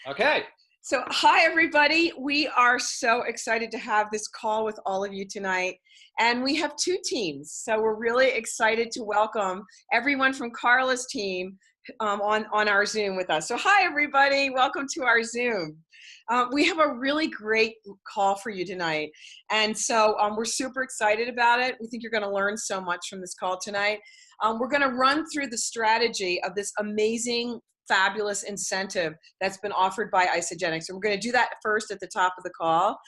Okay. So hi, everybody. We are so excited to have this call with all of you tonight. And we have two teams. So we're really excited to welcome everyone from Carla's team on our Zoom with us. So hi, everybody. Welcome to our Zoom. We have a really great call for you tonight. And so we're super excited about it. We think you're going to learn so much from this call tonight. We're going to run through the strategy of this amazing fabulous incentive that's been offered by Isagenix. So we're going to do that first at the top of the call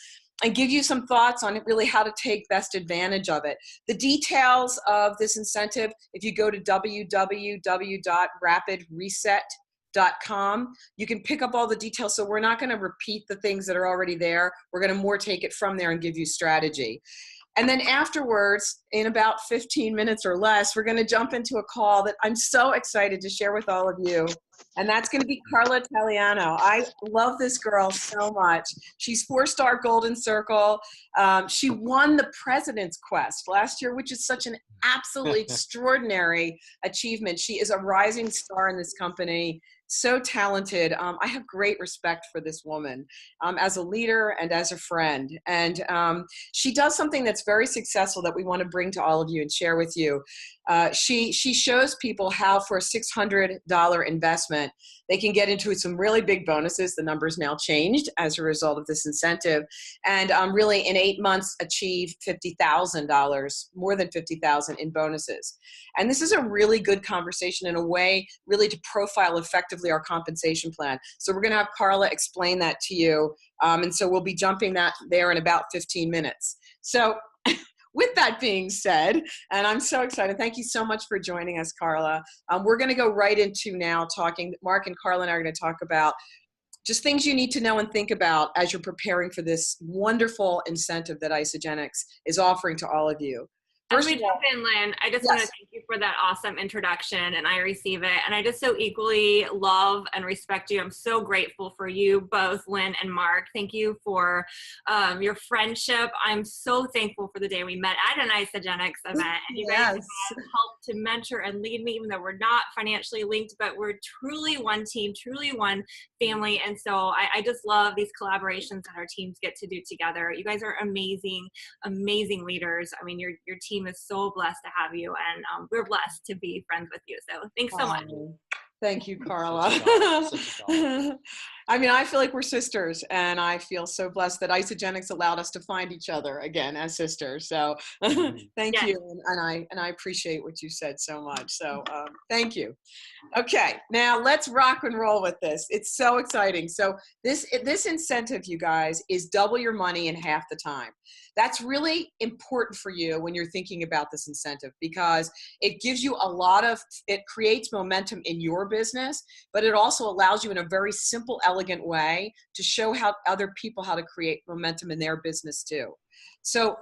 and give you some thoughts on really how to take best advantage of it. The details of this incentive, if you go to www.rapidreset.com, you can pick up all the details. So we're not going to repeat the things that are already there. We're going to more take it from there and give you strategy. And then afterwards, in about 15 minutes or less, we're going to jump into a call that I'm so excited to share with all of you. And that's going to be Carla Italiano. I love this girl so much. She's 4-star Golden Circle. She won the President's Quest last year, which is such an absolutely extraordinary achievement. She is a rising star in this company. So talented. I have great respect for this woman as a leader and as a friend. And she does something that's very successful that we want to bring to all of you and share with you. She shows people how for a $600 investment, they can get into some really big bonuses. The number's now changed as a result of this incentive. And really in 8 months achieve $50,000, more than $50,000 in bonuses. And this is a really good conversation in a way really to profile effectively our compensation plan. So we're going to have Carla explain that to you. And so we'll be jumping that there in about 15 minutes. So with that being said, and I'm so excited, thank you so much for joining us, Carla. We're going to go right into now talking. Mark and Carla and I are going to talk about just things you need to know and think about as you're preparing for this wonderful incentive that Isagenix is offering to all of you. As we jump in, Lynn, I just want to Yes. thank you for that awesome introduction, and I receive it. And I just so equally love and respect you. I'm so grateful for you both, Lynn and Mark. Thank you for your friendship. I'm so thankful for the day we met at an Isagenix event. And you guys have helped to mentor and lead me, even though we're not financially linked, but we're truly one team, truly one family. And so I just love these collaborations that our teams get to do together. You guys are amazing, amazing leaders. I mean, your team is so blessed to have you, and we're blessed to be friends with you. So thanks so much. Thank you, Carla. I mean, I feel like we're sisters, and I feel so blessed that Isagenix allowed us to find each other again as sisters. So thank you, and I appreciate what you said so much. So thank you. Okay, now let's rock and roll with this. It's so exciting. So this incentive, you guys, is double your money in half the time. That's really important for you when you're thinking about this incentive, because it gives you it creates momentum in your business, but it also allows you in a very simple, elegant way to show other people how to create momentum in their business too. So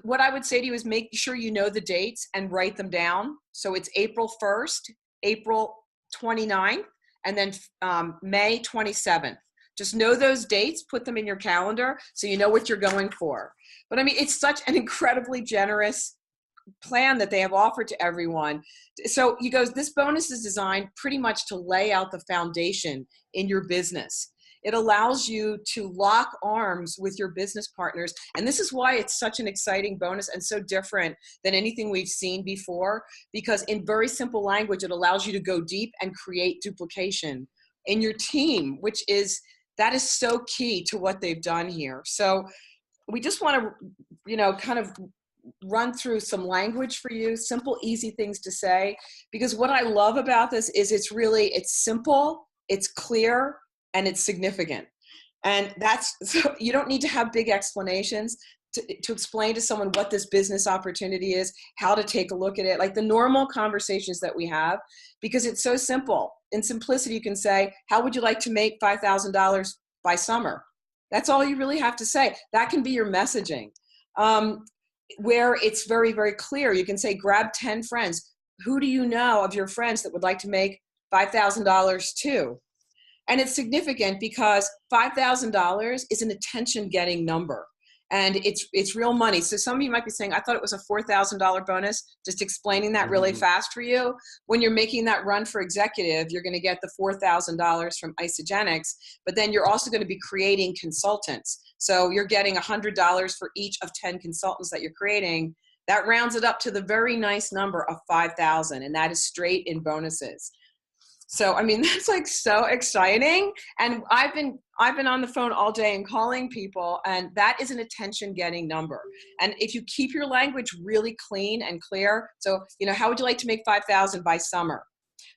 what I would say to you is make sure you know the dates and write them down. So it's April 1st, April 29th, and then May 27th. Just know those dates, put them in your calendar so you know what you're going for. But I mean, it's such an incredibly generous plan that they have offered to everyone. So you guys, this bonus is designed pretty much to lay out the foundation in your business. It allows you to lock arms with your business partners. And this is why it's such an exciting bonus and so different than anything we've seen before, because in very simple language, it allows you to go deep and create duplication in your team, that is so key to what they've done here. So we just want to, kind of run through some language for you, simple, easy things to say, because what I love about this is it's simple, it's clear, and it's significant. And so you don't need to have big explanations to explain to someone what this business opportunity is, how to take a look at it, like the normal conversations that we have, because it's so simple. In simplicity, you can say, how would you like to make $5,000 by summer? That's all you really have to say. That can be your messaging. Where it's very, very clear, you can say, grab 10 friends. Who do you know of your friends that would like to make $5,000 too? And it's significant because $5,000 is an attention-getting number. And it's real money. So some of you might be saying, I thought it was a $4,000 bonus. Just explaining that really fast for you. When you're making that run for executive, you're going to get the $4,000 from Isagenix, but then you're also going to be creating consultants. So you're getting $100 for each of 10 consultants that you're creating. That rounds it up to the very nice number of 5,000, and that is straight in bonuses. So, I mean, that's like so exciting. And I've been on the phone all day and calling people, and that is an attention getting number. And if you keep your language really clean and clear, so, how would you like to make 5,000 by summer?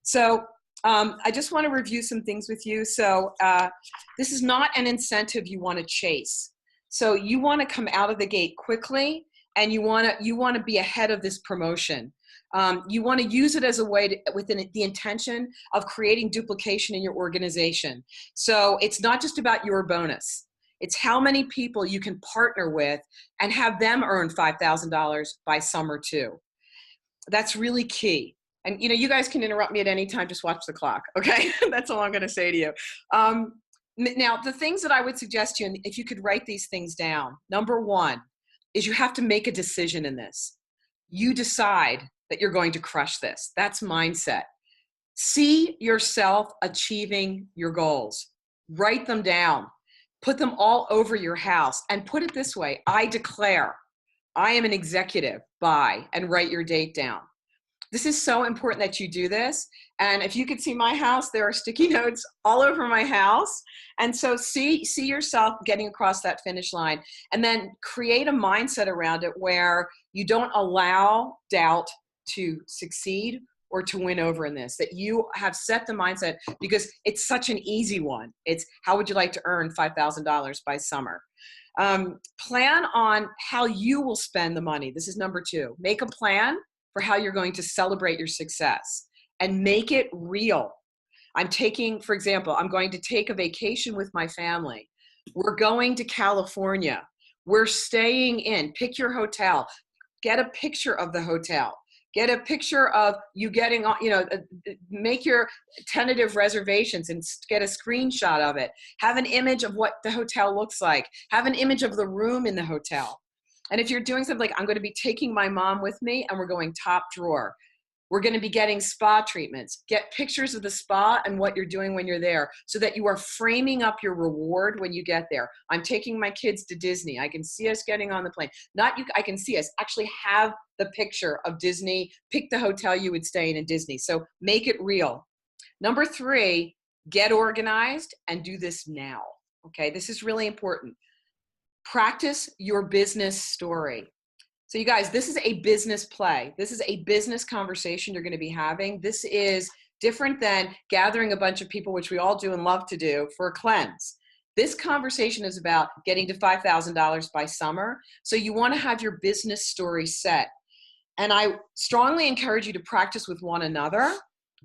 So, I just want to review some things with you. So, this is not an incentive you want to chase. So you want to come out of the gate quickly, and you want to be ahead of this promotion. You want to use it as a way within the intention of creating duplication in your organization. So it's not just about your bonus. It's how many people you can partner with and have them earn $5,000 by summer too. That's really key. And you guys can interrupt me at any time. Just watch the clock. Okay, that's all I'm going to say to you. Now, the things that I would suggest to you, and if you could write these things down. Number one is you have to make a decision in this. You decide that you're going to crush this. That's mindset. See yourself achieving your goals. Write them down. Put them all over your house. And put it this way, I declare I am an executive by, and write your date down. This is so important that you do this. And if you could see my house, there are sticky notes all over my house. And so see yourself getting across that finish line, and then create a mindset around it where you don't allow doubt to succeed or to win over in this, that you have set the mindset, because it's such an easy one. It's how would you like to earn $5,000 by summer? Plan on how you will spend the money. This is number two. Make a plan for how you're going to celebrate your success and make it real. For example, I'm going to take a vacation with my family. We're going to California. We're staying in. Pick your hotel. Get a picture of the hotel. Get a picture of you getting on, make your tentative reservations and get a screenshot of it. Have an image of what the hotel looks like. Have an image of the room in the hotel. And if you're doing something like, I'm going to be taking my mom with me and we're going top drawer. We're going to be getting spa treatments. Get pictures of the spa and what you're doing when you're there, so that you are framing up your reward when you get there. I'm taking my kids to Disney. I can see us getting on the plane. I can see us actually have the picture of Disney. Pick the hotel you would stay in Disney. So make it real. Number three, get organized and do this now. Okay, this is really important. Practice your business story. So you guys, this is a business play. This is a business conversation you're going to be having. This is different than gathering a bunch of people, which we all do and love to do, for a cleanse. This conversation is about getting to $5,000 by summer. So you want to have your business story set. And I strongly encourage you to practice with one another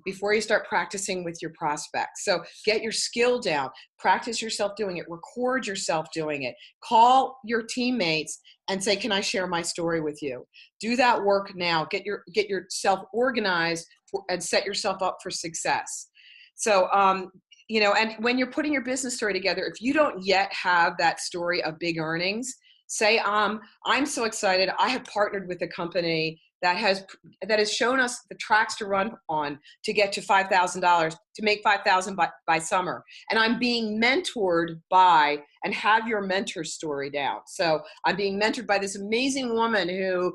before you start practicing with your prospects. So get your skill down, practice yourself doing it, record yourself doing it, call your teammates and say, can I share my story with you? Do that work now. Get yourself organized and set yourself up for success. So, and when you're putting your business story together, if you don't yet have that story of big earnings, say, I'm so excited. I have partnered with a company that has shown us the tracks to run on to get to $5,000, to make $5,000 by summer. And I'm being mentored by, and have your mentor story down. So I'm being mentored by this amazing woman who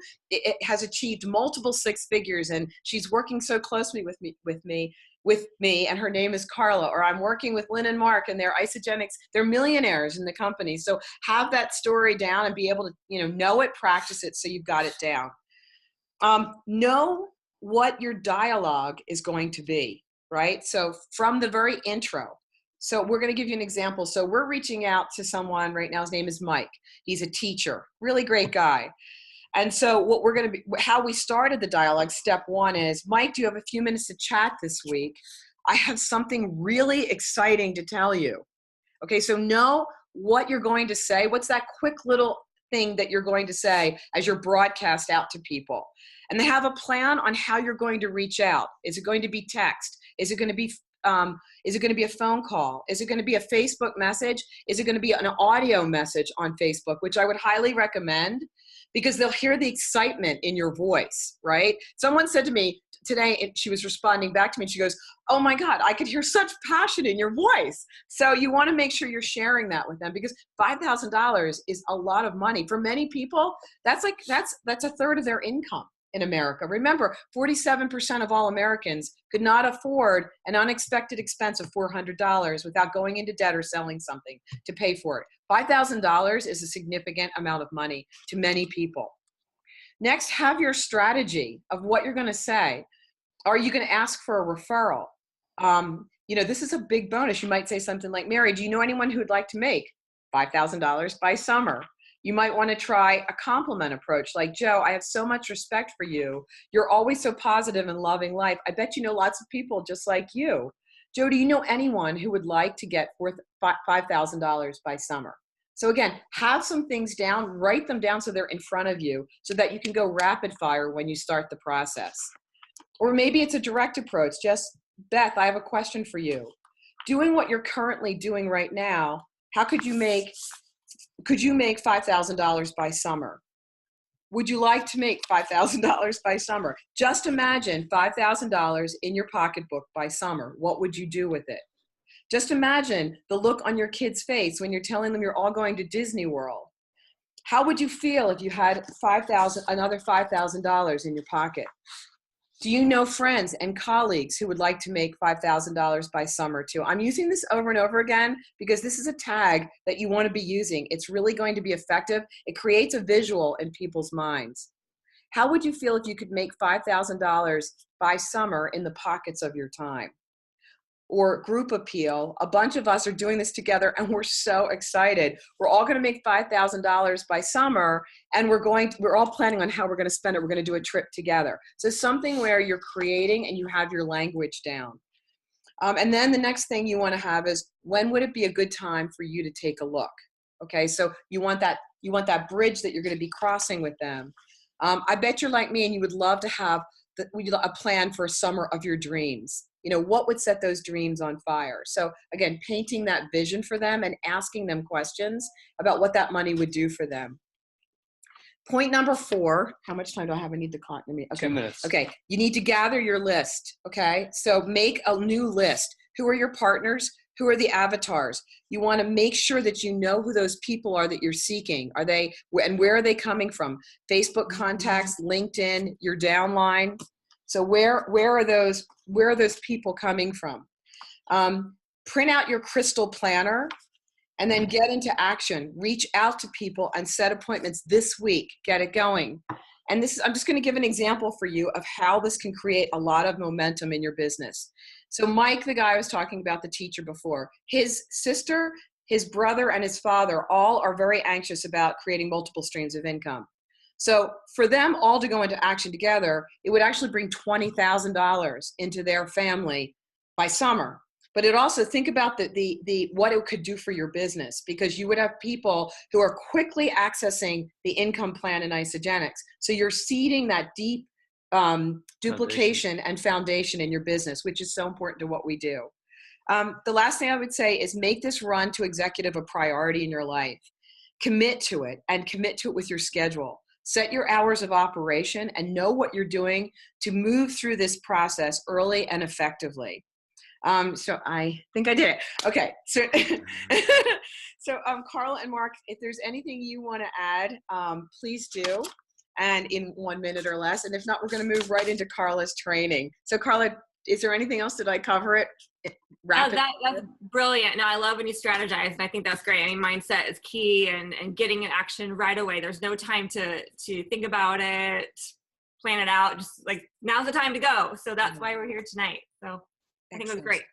has achieved multiple six figures, and she's working so closely with me, and her name is Carla. Or I'm working with Lynne and Mark, and they're Isagenix. They're millionaires in the company. So have that story down and be able to, know it, practice it, so you've got it down. Know what your dialogue is going to be, right? So from the very intro. So we're going to give you an example. So we're reaching out to someone right now. His name is Mike. He's a teacher, really great guy. And so how we started the dialogue, step one is, Mike, do you have a few minutes to chat this week? I have something really exciting to tell you. Okay, so know what you're going to say. What's that quick little thing that you're going to say as your broadcast out to people? And they have a plan on how you're going to reach out. Is it going to be text? Is it going to be Is it going to be a phone call? Is it going to be a Facebook message? Is it going to be an audio message on Facebook, which I would highly recommend because they'll hear the excitement in your voice, right? Someone said to me today, and she was responding back to me, and she goes, oh my God, I could hear such passion in your voice. So you want to make sure you're sharing that with them because $5,000 is a lot of money. For many people, that's a third of their income in America. Remember, 47% of all Americans could not afford an unexpected expense of $400 without going into debt or selling something to pay for it. $5,000 is a significant amount of money to many people. Next, have your strategy of what you're going to say. Are you going to ask for a referral? This is a big bonus. You might say something like, Mary, do you know anyone who would like to make $5,000 by summer? You might want to try a compliment approach like, Joe, I have so much respect for you. You're always so positive and loving life. I bet you know lots of people just like you. Joe, do you know anyone who would like to get worth $5,000 by summer? So again, have some things down, write them down so they're in front of you so that you can go rapid fire when you start the process. Or maybe it's a direct approach. Just, Beth, I have a question for you. Doing what you're currently doing right now, how could you make $5,000 by summer? Would you like to make $5,000 by summer? Just imagine $5,000 in your pocketbook by summer. What would you do with it? Just imagine the look on your kid's face when you're telling them you're all going to Disney World. How would you feel if you had another $5,000 in your pocket? Do you know friends and colleagues who would like to make $5,000 by summer too? I'm using this over and over again because this is a tag that you want to be using. It's really going to be effective. It creates a visual in people's minds. How would you feel if you could make $5,000 by summer in the pockets of your time? Or group appeal. A bunch of us are doing this together and we're so excited. We're all going to make $5,000 by summer and we're all planning on how we're going to spend it. We're going to do a trip together. So something where you're creating and you have your language down. And then the next thing you want to have is, when would it be a good time for you to take a look? Okay, so you want that bridge that you're going to be crossing with them. I bet you're like me and you would love to have a plan for a summer of your dreams. What would set those dreams on fire? So again, painting that vision for them and asking them questions about what that money would do for them. Point number 4, how much time do I have? I need the clock. Okay. 2 minutes. Okay, you need to gather your list, okay? So make a new list. Who are your partners? Who are the avatars? You want to make sure that you know who those people are that you're seeking. And where are they coming from? Facebook contacts, LinkedIn, your downline. So where are those people coming from? Print out your crystal planner and then get into action. Reach out to people and set appointments this week. Get it going. And I'm just going to give an example for you of how this can create a lot of momentum in your business. So Mike, the guy I was talking about, the teacher before, his sister, his brother, and his father all are very anxious about creating multiple streams of income. So for them all to go into action together, it would actually bring $20,000 into their family by summer. But it also, think about what it could do for your business, because you would have people who are quickly accessing the income plan in Isogenics. So you're seeding that deep duplication and foundation in your business, which is so important to what we do. The last thing I would say is make this run to executive a priority in your life. Commit to it, and commit to it with your schedule. Set your hours of operation and know what you're doing to move through this process early and effectively. So I think I did it. Okay. So, Carla and Mark, if there's anything you want to add, please do. And in 1 minute or less. And if not, we're going to move right into Carla's training. So Carla, is there anything else? Did I cover it? That's brilliant. No, I love when you strategize, and I think that's great. I mean, mindset is key, and getting in action right away. There's no time to think about it, plan it out. Just like, now's the time to go. So that's why we're here tonight. So I think it was great.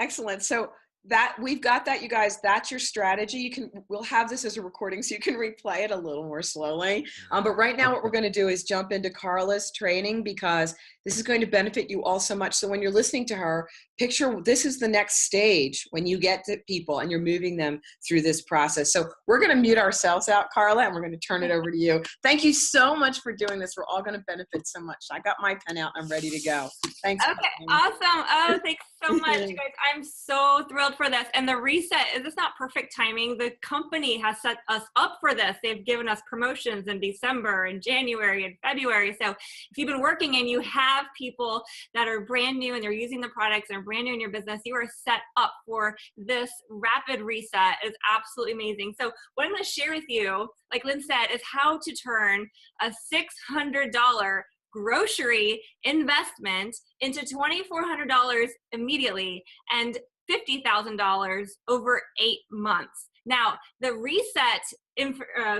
Excellent. So that we've got that, you guys. That's your strategy. We'll have this as a recording so you can replay it a little more slowly. But right now what we're going to do is jump into Carla's training, because this is going to benefit you all so much. So when you're listening to her, picture this is the next stage when you get to people and you're moving them through this process. So we're going to mute ourselves out, Carla, and we're going to turn it over to you. Thank you so much for doing this. We're all going to benefit so much. I got my pen out. I'm ready to go. Thanks. Okay, awesome. Oh, thanks so much, you guys. I'm so thrilled for this. And the reset, is this not perfect timing? The company has set us up for this. They've given us promotions in December and January and February. So if you've been working and you have people that are brand new and they're using the products and are brand new in your business, you are set up for this rapid reset. It's absolutely amazing. So what I'm going to share with you, like Lynn said, is how to turn a $600 grocery investment into $2,400 immediately and $50,000 over 8 months. Now, the reset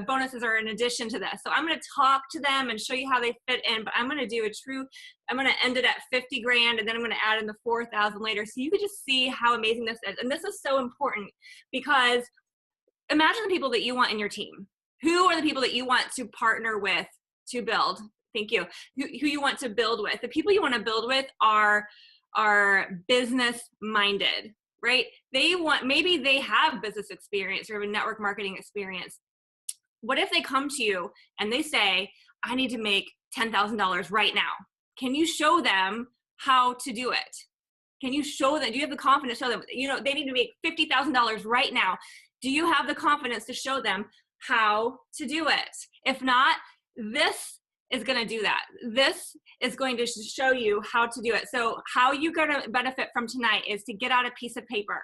bonuses are in addition to this. So I'm going to talk to them and show you how they fit in, but I'm going to do I'm going to end it at 50 grand, and then I'm going to add in the 4,000 later. So you can just see how amazing this is. And this is so important because imagine the people that you want in your team. Who are the people that you want to partner with to build? Thank you. Who you want to build with. The people you want to build with are business minded, right? Maybe they have business experience or a network marketing experience. What if they come to you and they say, I need to make $10,000 right now? Can you show them how to do it? Can you show them? Do you have the confidence to show them, they need to make $50,000 right now? Do you have the confidence to show them how to do it? If not, this is going to do that. This is going to show you how to do it. So how you're going to benefit from tonight is to get out a piece of paper.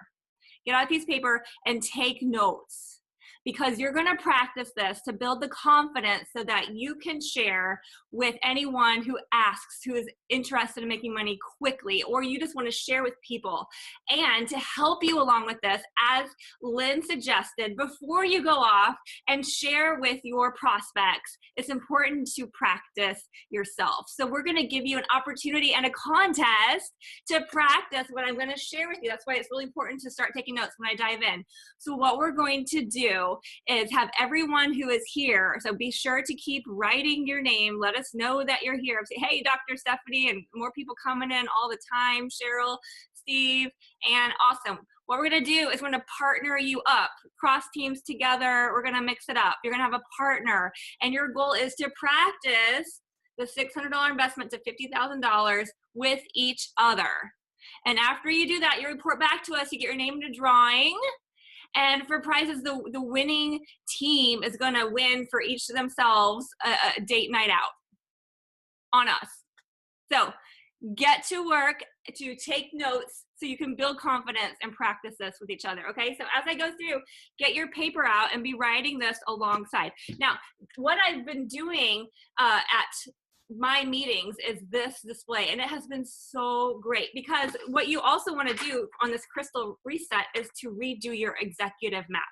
Get out a piece of paper and take notes, because you're going to practice this to build the confidence so that you can share with anyone who asks, who is interested in making money quickly, or you just want to share with people. And to help you along with this, as Lynn suggested, before you go off and share with your prospects, it's important to practice yourself. So we're going to give you an opportunity and a contest to practice what I'm going to share with you. That's why it's really important to start taking notes when I dive in. So what we're going to do is have everyone who is here, so be sure to keep writing your name. Let us know that you're here. Say, hey, Dr. Stephanie, and more people coming in all the time. Cheryl, Steve, and awesome. What we're going to do is we're going to partner you up, cross teams together. We're going to mix it up. You're going to have a partner, and your goal is to practice the $600 investment to $50,000 with each other. And after you do that, you report back to us. You get your name in a drawing. And for prizes, the winning team is going to win for each of themselves a date night out on us. So get to work to take notes so you can build confidence and practice this with each other. Okay, so as I go through, get your paper out and be writing this alongside. Now, what I've been doing at my meetings is this display, and it has been so great, because what you also want to do on this crystal reset is to redo your executive map.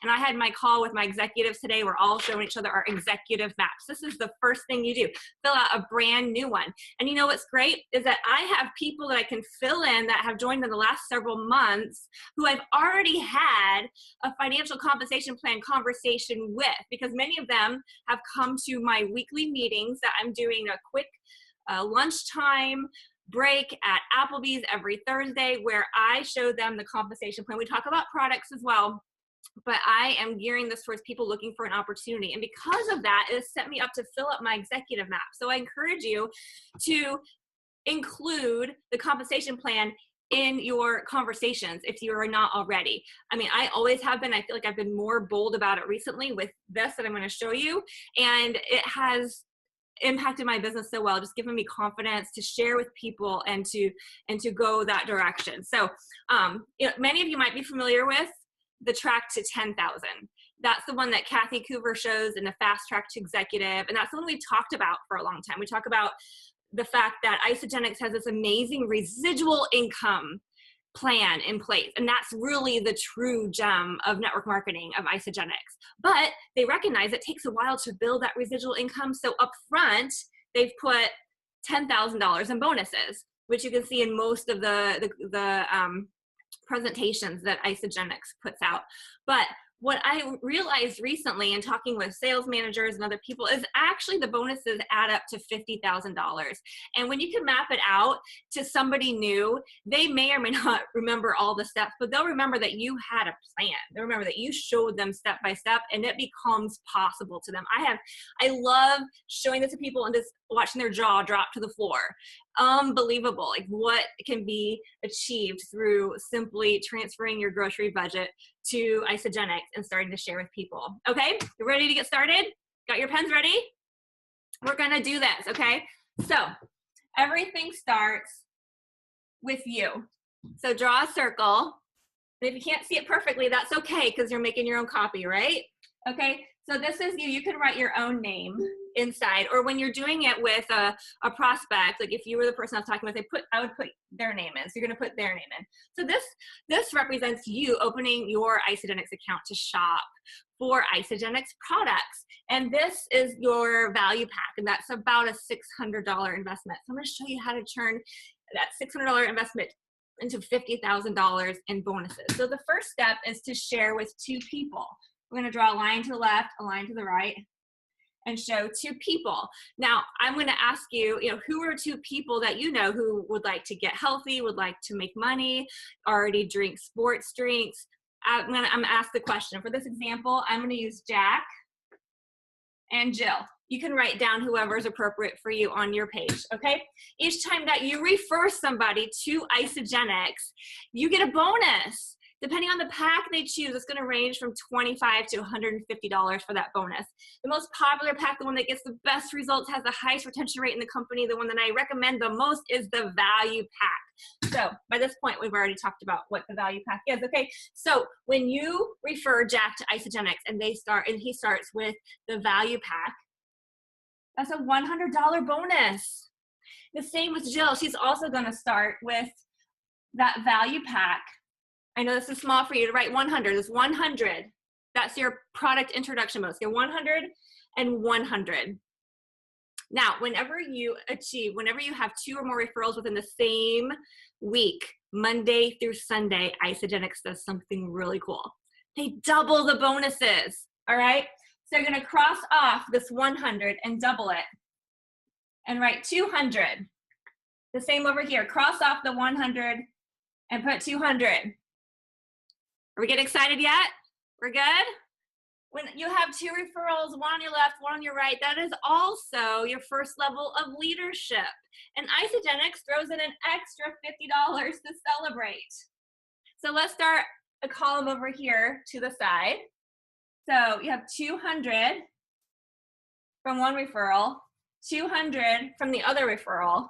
And I had my call with my executives today. We're all showing each other our executive maps. This is the first thing you do. Fill out a brand new one. And you know what's great is that I have people that I can fill in that have joined in the last several months who I've already had a financial compensation plan conversation with, because many of them have come to my weekly meetings that I'm doing a quick lunchtime break at Applebee's every Thursday, where I show them the compensation plan. We talk about products as well, but I am gearing this towards people looking for an opportunity. And because of that, it has set me up to fill up my executive map. So I encourage you to include the compensation plan in your conversations if you are not already. I mean, I always have been. I feel like I've been more bold about it recently with this that I'm going to show you. And it has impacted my business so well, just giving me confidence to share with people and to go that direction. So many of you might be familiar with the track to 10,000. That's the one that Kathy Coover shows in the Fast Track to Executive. And that's the one we talked about for a long time. We talk about the fact that Isagenix has this amazing residual income plan in place. And that's really the true gem of network marketing of Isagenix. But they recognize it takes a while to build that residual income. So up front, they've put $10,000 in bonuses, which you can see in most of the presentations that Isagenix puts out. But what I realized recently in talking with sales managers and other people is actually the bonuses add up to $50,000. And when you can map it out to somebody new, they may or may not remember all the steps, but they'll remember that you had a plan. They'll remember that you showed them step by step, and it becomes possible to them. I love showing this to people and just watching their jaw drop to the floor. Unbelievable, like what can be achieved through simply transferring your grocery budget to Isagenix and starting to share with people. Okay, you ready to get started? Got your pens ready? We're gonna do this, okay? So everything starts with you. So draw a circle. And if you can't see it perfectly, that's okay, because you're making your own copy, right? Okay, so this is you. You can write your own name inside, or when you're doing it with a prospect, like if you were the person I was talking with, I would put their name in. So you're gonna put their name in. So this represents you opening your Isagenix account to shop for Isagenix products. And this is your value pack, and that's about a $600 investment. So I'm gonna show you how to turn that $600 investment into $50,000 in bonuses. So the first step is to share with 2 people. We're gonna draw a line to the left, a line to the right, and show 2 people. Now, I'm gonna ask you, who are 2 people that you know who would like to get healthy, would like to make money, already drink sports drinks? I'm gonna ask the question. For this example, I'm gonna use Jack and Jill. You can write down whoever is appropriate for you on your page, okay? Each time that you refer somebody to Isagenix, you get a bonus. Depending on the pack they choose, it's gonna range from $25 to $150 for that bonus. The most popular pack, the one that gets the best results, has the highest retention rate in the company, the one that I recommend the most is the value pack. So by this point, we've already talked about what the value pack is, okay? So when you refer Jack to Isagenix and he starts with the value pack, that's a $100 bonus. The same with Jill. She's also gonna start with that value pack. I know this is small for you to write 100. It's 100. That's your product introduction bonus. You're 100 and 100. Now, whenever you have 2 or more referrals within the same week, Monday through Sunday, Isagenix does something really cool. They double the bonuses, all right? So you're gonna cross off this 100 and double it and write 200. The same over here, cross off the 100 and put 200. Are we getting excited yet? We're good? When you have 2 referrals, one on your left, one on your right, that is also your first level of leadership. And Isagenix throws in an extra $50 to celebrate. So let's start a column over here to the side. So you have 200 from one referral, 200 from the other referral,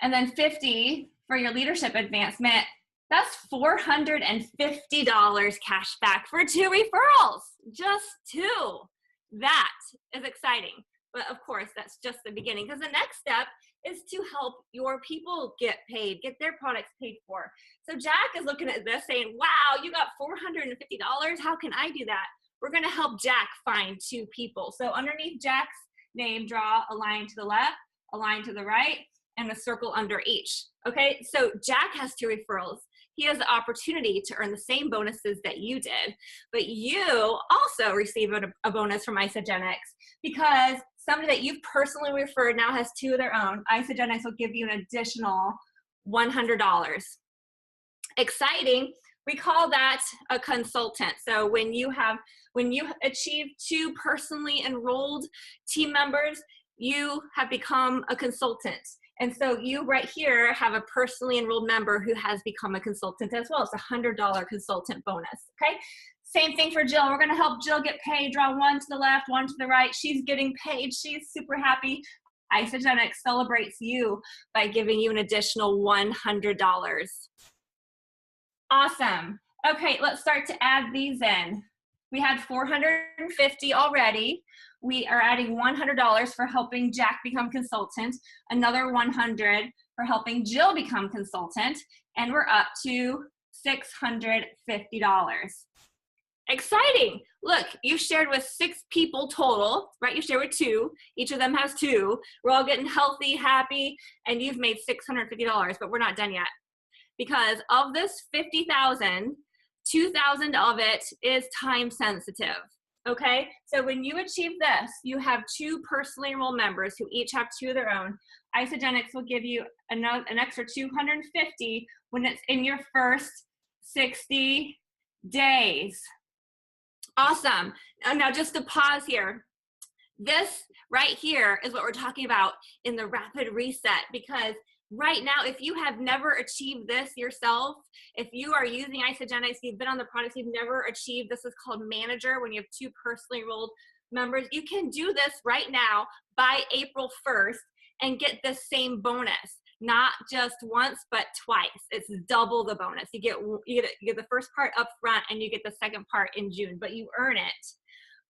and then 50 for your leadership advancement. That's $450 cash back for 2 referrals, just 2. That is exciting. But of course, that's just the beginning, because the next step is to help your people get paid, get their products paid for. So Jack is looking at this saying, wow, you got $450. How can I do that? We're gonna help Jack find 2 people. So underneath Jack's name, draw a line to the left, a line to the right, and a circle under each. Okay, so Jack has 2 referrals. He has the opportunity to earn the same bonuses that you did, but you also receive a bonus from Isagenix, because somebody that you've personally referred now has 2 of their own. Isagenix will give you an additional $100. Exciting. We call that a consultant. So when you achieve 2 personally enrolled team members, you have become a consultant. And so you right here have a personally enrolled member who has become a consultant as well. It's a $100 consultant bonus, okay? Same thing for Jill. We're gonna help Jill get paid. Draw 1 to the left, 1 to the right. She's getting paid. She's super happy. Isagenix celebrates you by giving you an additional $100. Awesome. Okay, let's start to add these in. We had 450 already. We are adding $100 for helping Jack become consultant, another $100 for helping Jill become consultant, and we're up to $650. Exciting. Look, you shared with 6 people total, right? You shared with 2. Each of them has 2. We're all getting healthy, happy, and you've made $650, but we're not done yet. Because of this $50,000, $2,000 of it is time sensitive. Okay, so when you achieve this, you have 2 personally enrolled members who each have 2 of their own. Isagenix will give you an extra $250 when it's in your first 60 days. Awesome. Now just to pause here. This right here is what we're talking about in the rapid reset, because right now, if you have never achieved this yourself, if you are using Isagenix, you've been on the products, you've never achieved, this is called manager when you have 2 personally enrolled members, you can do this right now by April 1st and get the same bonus. Not just once, but twice. It's double the bonus. You get the first part up front and you get the second part in June, but you earn it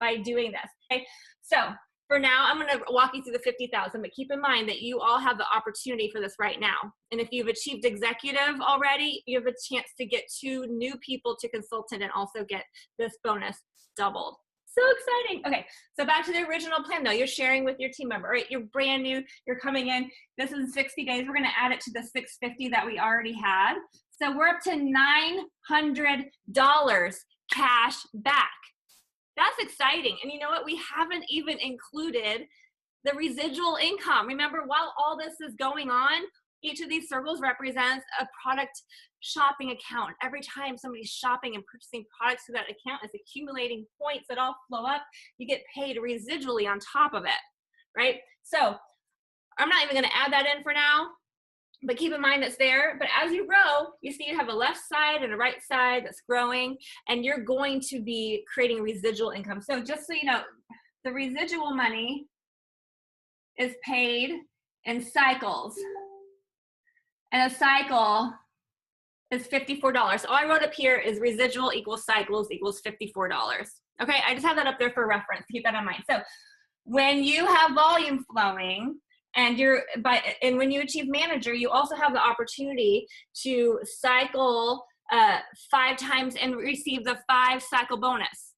by doing this. Okay? So for now, I'm going to walk you through the 50,000, but keep in mind that you all have the opportunity for this right now. And if you've achieved executive already, you have a chance to get 2 new people to consultant and also get this bonus doubled. So exciting. Okay, so back to the original plan though. You're sharing with your team member, right? You're brand new, you're coming in. This is 60 days. We're going to add it to the 650 that we already had. So we're up to $900 cash back. That's exciting. And you know what? We haven't even included the residual income. Remember, while all this is going on, each of these circles represents a product shopping account. Every time somebody's shopping and purchasing products through that account, it's accumulating points that all flow up. You get paid residually on top of it, right? So I'm not even going to add that in for now, but keep in mind it's there. But as you grow, you see you have a left side and a right side that's growing, and you're going to be creating residual income. So just so you know, the residual money is paid in cycles. And a cycle is $54. So all I wrote up here is residual equals cycles equals $54. Okay, I just have that up there for reference. Keep that in mind. So when you have volume flowing, and when you achieve manager, you also have the opportunity to cycle 5 times and receive the 5 cycle bonus.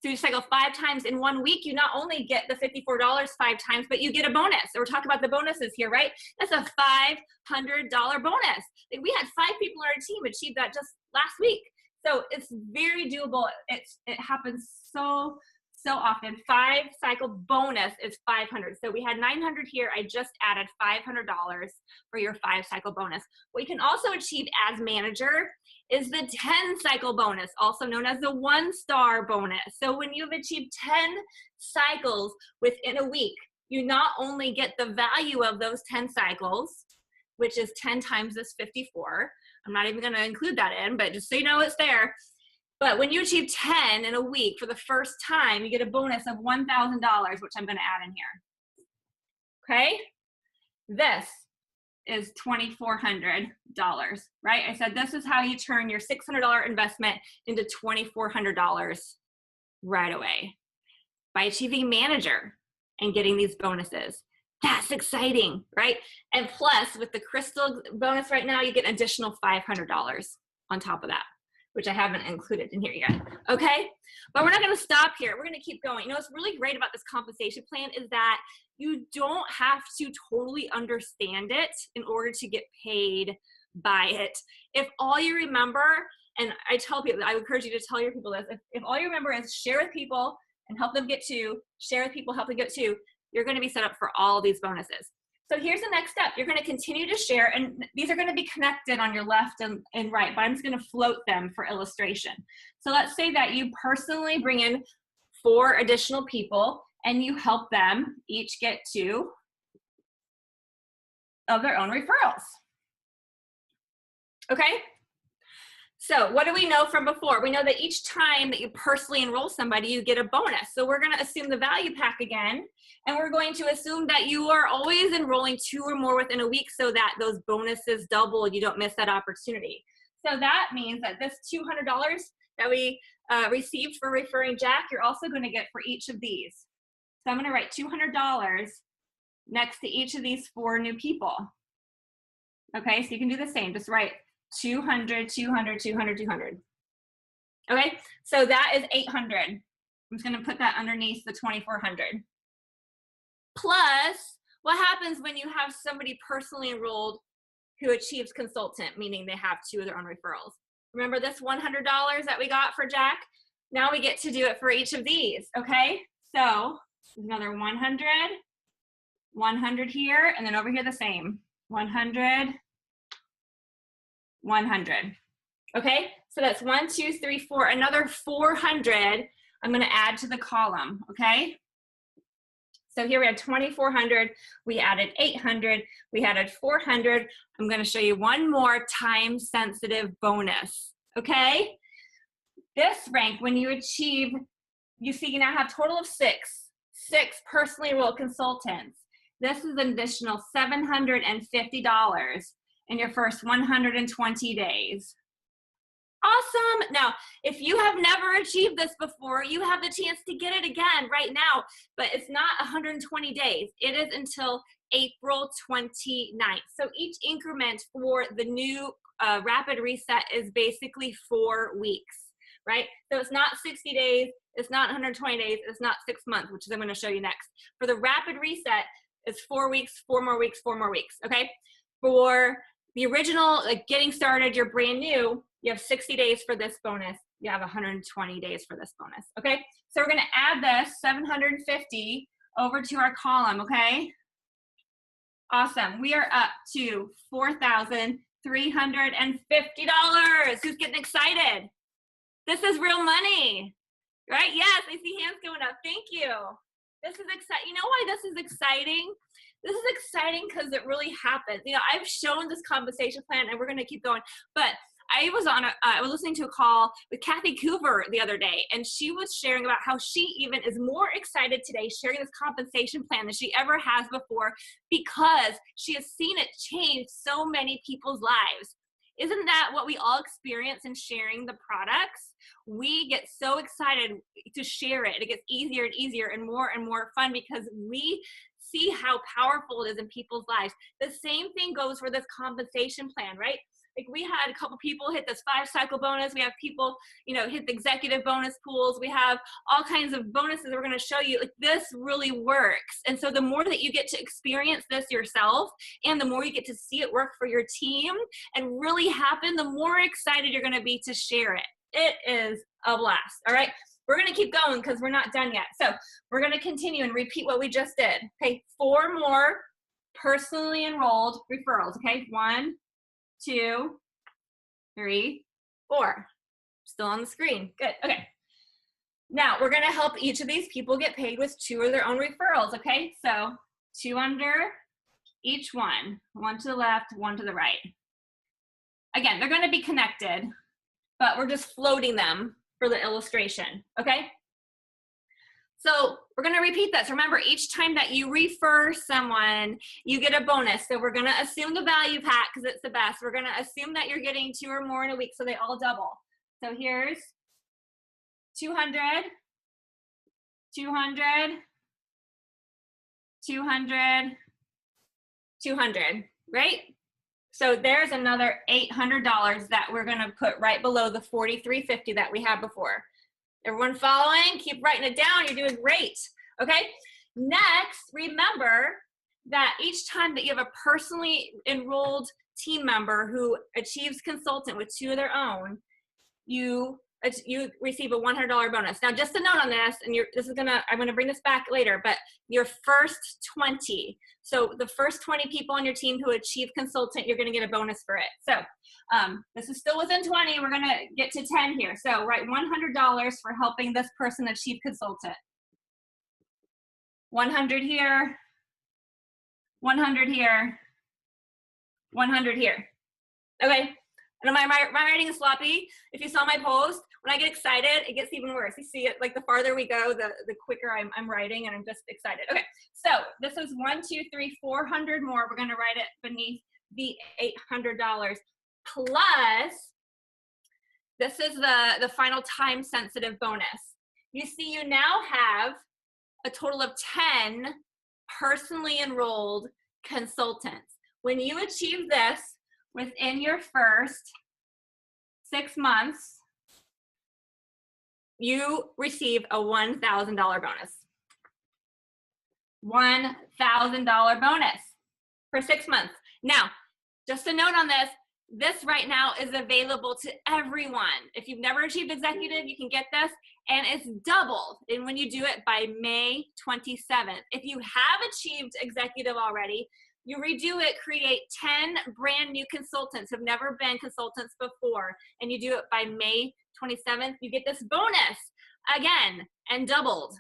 So you cycle 5 times in 1 week, you not only get the $54 5 times, but you get a bonus. So we're talking about the bonuses here, right? That's a $500 bonus. Like we had 5 people on our team achieve that just last week. So it's very doable. It happens so often. 5 cycle bonus is 500. So we had 900 here. I just added $500 for your 5 cycle bonus. What you can also achieve as manager is the 10 cycle bonus, also known as the 1-star bonus. So when you've achieved 10 cycles within a week, you not only get the value of those 10 cycles, which is 10 times this 54. I'm not even going to include that in, but just so you know it's there. But when you achieve 10 in a week for the first time, you get a bonus of $1,000, which I'm going to add in here. Okay? This is $2,400, right? I said this is how you turn your $600 investment into $2,400 right away by achieving manager and getting these bonuses. That's exciting, right? And plus, with the crystal bonus right now, you get an additional $500 on top of that, which I haven't included in here yet, okay? But we're not gonna stop here. We're gonna keep going. You know, what's really great about this compensation plan is that you don't have to totally understand it in order to get paid by it. If all you remember, and I tell people, I encourage you to tell your people this, if all you remember is share with people and help them get to, share with people, help them get to, you're gonna be set up for all these bonuses. So here's the next step. You're going to continue to share, and these are going to be connected on your left and right, but I'm just going to float them for illustration. So let's say that you personally bring in 4 additional people, and you help them each get 2 of their own referrals. Okay? So what do we know from before? We know that each time that you personally enroll somebody, you get a bonus. So we're going to assume the value pack again, and we're going to assume that you are always enrolling 2 or more within a week so that those bonuses double and you don't miss that opportunity. So that means that this $200 that we received for referring Jack, you're also going to get for each of these. So I'm going to write $200 next to each of these 4 new people. Okay, so you can do the same. Just write 200, 200, 200, 200. Okay, so that is 800. I'm just going to put that underneath the 2,400. Plus, what happens when you have somebody personally enrolled who achieves consultant, meaning they have 2 of their own referrals? Remember this $100 that we got for Jack? Now we get to do it for each of these, okay? So another 100, 100 here, and then over here the same. 100, 100. Okay, so that's 1, 2, 3, 4. Another 400 I'm gonna add to the column, okay? So here we had 2,400, we added 800, we added 400. I'm gonna show you one more time-sensitive bonus, okay? This rank, when you achieve, you see you now have a total of six personally enrolled consultants. This is an additional $750 in your first 120 days. Awesome. Now, if you have never achieved this before, you have the chance to get it again right now, but it's not 120 days. It is until April 29th. So each increment for the new rapid reset is basically 4 weeks, right? So it's not 60 days, it's not 120 days, it's not 6 months, which is I'm going to show you next. For the rapid reset, it's 4 weeks, 4 more weeks, 4 more weeks, okay? For the original, like getting started, you're brand new, you have 60 days for this bonus. You have 120 days for this bonus, okay? So we're gonna add this 750 over to our column, okay? Awesome, we are up to $4,350. Who's getting excited? This is real money, right? Yes, I see hands going up, thank you. This is exciting. You know why this is exciting? This is exciting because it really happens. You know, I've shown this compensation plan and we're gonna keep going, but I was listening to a call with Kathy Coover the other day, and she was sharing about how she even is more excited today sharing this compensation plan than she ever has before because she has seen it change so many people's lives. Isn't that what we all experience in sharing the products? We get so excited to share it. It gets easier and easier and more fun because we see how powerful it is in people's lives. The same thing goes for this compensation plan, right? Like we had a couple people hit this 5-cycle bonus. We have people, you know, hit the executive bonus pools. We have all kinds of bonuses that we're going to show you. Like this really works. And so the more that you get to experience this yourself and the more you get to see it work for your team and really happen, the more excited you're going to be to share it. It is a blast. All right. We're going to keep going because we're not done yet. So we're going to continue and repeat what we just did. Okay. 4 more personally enrolled referrals. Okay. 1, 2, 3, 4. Still on the screen. Good. Okay. Now we're going to help each of these people get paid with 2 of their own referrals. Okay. So 2 under each one. 1 to the left, 1 to the right. Again, they're going to be connected, but we're just floating them for the illustration. Okay. So we're going to repeat this. Remember, each time that you refer someone, you get a bonus. So we're going to assume the value pack because it's the best. We're going to assume that you're getting 2 or more in a week so they all double. So here's 200, 200, 200, 200, right? So there's another $800 that we're going to put right below the $4,350 that we had before. Everyone following? Keep writing it down. You're doing great. Okay. Next, remember that each time that you have a personally enrolled team member who achieves consultant with 2 of their own, you receive a $100 bonus. Now, just a note on this, and I'm gonna bring this back later, but your first 20. So the first 20 people on your team who achieve consultant, you're gonna get a bonus for it. So this is still within 20. We're gonna get to 10 here. So write $100 for helping this person achieve consultant. 100 here, 100 here, 100 here. Okay. And my writing is sloppy. If you saw my post, when I get excited, it gets even worse. You see it, like the farther we go, the quicker I'm writing, and I'm just excited. Okay, so this is 1, 2, 3, 400 more. We're gonna write it beneath the $800 plus, this is the final time-sensitive bonus. You see, you now have a total of 10 personally enrolled consultants. When you achieve this, within your first 6 months, you receive a $1,000 bonus. $1,000 bonus for 6 months. Now, just a note on this, this right now is available to everyone. If you've never achieved executive, you can get this, and it's doubled. And when you do it by May 27th, if you have achieved executive already, you redo it, create 10 brand new consultants who've never been consultants before, and you do it by May 27th, you get this bonus again and doubled.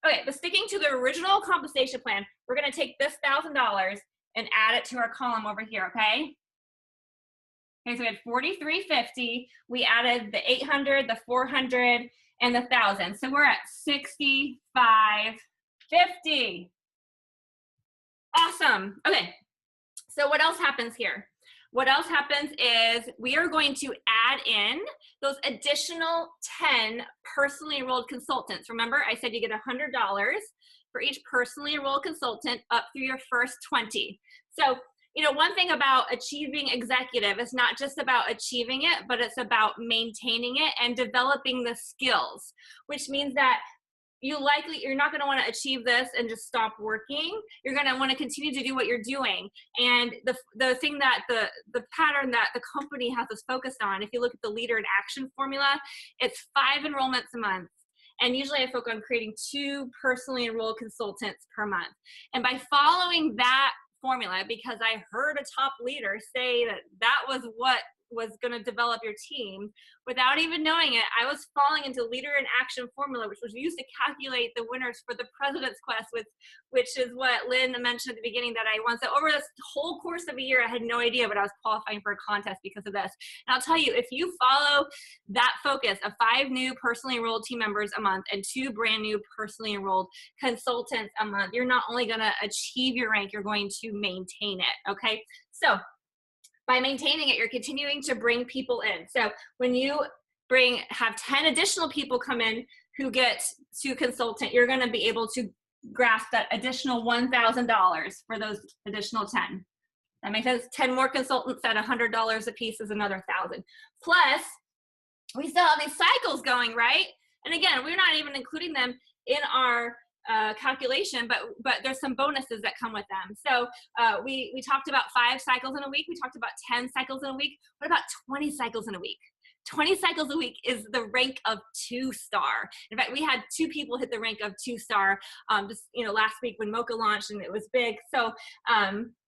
Okay, but sticking to the original compensation plan, we're gonna take this $1,000 and add it to our column over here, okay? Okay, so we had $4,350. We added the 800, the 400, and the 1,000. So we're at $6,550. Awesome. Okay, so what else happens here? What else happens is we are going to add in those additional 10 personally enrolled consultants. Remember, I said you get $100 for each personally enrolled consultant up through your first 20. So, you know, one thing about achieving executive is not just about achieving it, but it's about maintaining it and developing the skills, which means that you're not going to want to achieve this and just stop working. You're going to want to continue to do what you're doing. And the thing that the pattern that the company has us focused on, if you look at the leader in action formula, it's 5 enrollments a month. And usually I focus on creating 2 personally enrolled consultants per month. And by following that formula, because I heard a top leader say that was what was going to develop your team, without even knowing it, I was falling into leader in action formula, which was used to calculate the winners for the President's Quest, which is what Lynn mentioned at the beginning that I won. So over this whole course of a year, I had no idea, but I was qualifying for a contest because of this. And I'll tell you, if you follow that focus of 5 new personally enrolled team members a month and 2 brand new personally enrolled consultants a month, you're not only going to achieve your rank, you're going to maintain it. Okay, so by maintaining it, you're continuing to bring people in. So when you have 10 additional people come in who get to consultant, you're going to be able to grasp that additional $1,000 for those additional 10. That makes sense. 10 more consultants at $100 a piece is another 1,000. Plus, we still have these cycles going, right? And again, we're not even including them in our calculation, but there's some bonuses that come with them. So we talked about 5 cycles in a week. We talked about 10 cycles in a week. What about 20 cycles in a week? 20 cycles a week is the rank of 2-star. In fact, we had 2 people hit the rank of 2-star just last week when Mocha launched, and it was big. So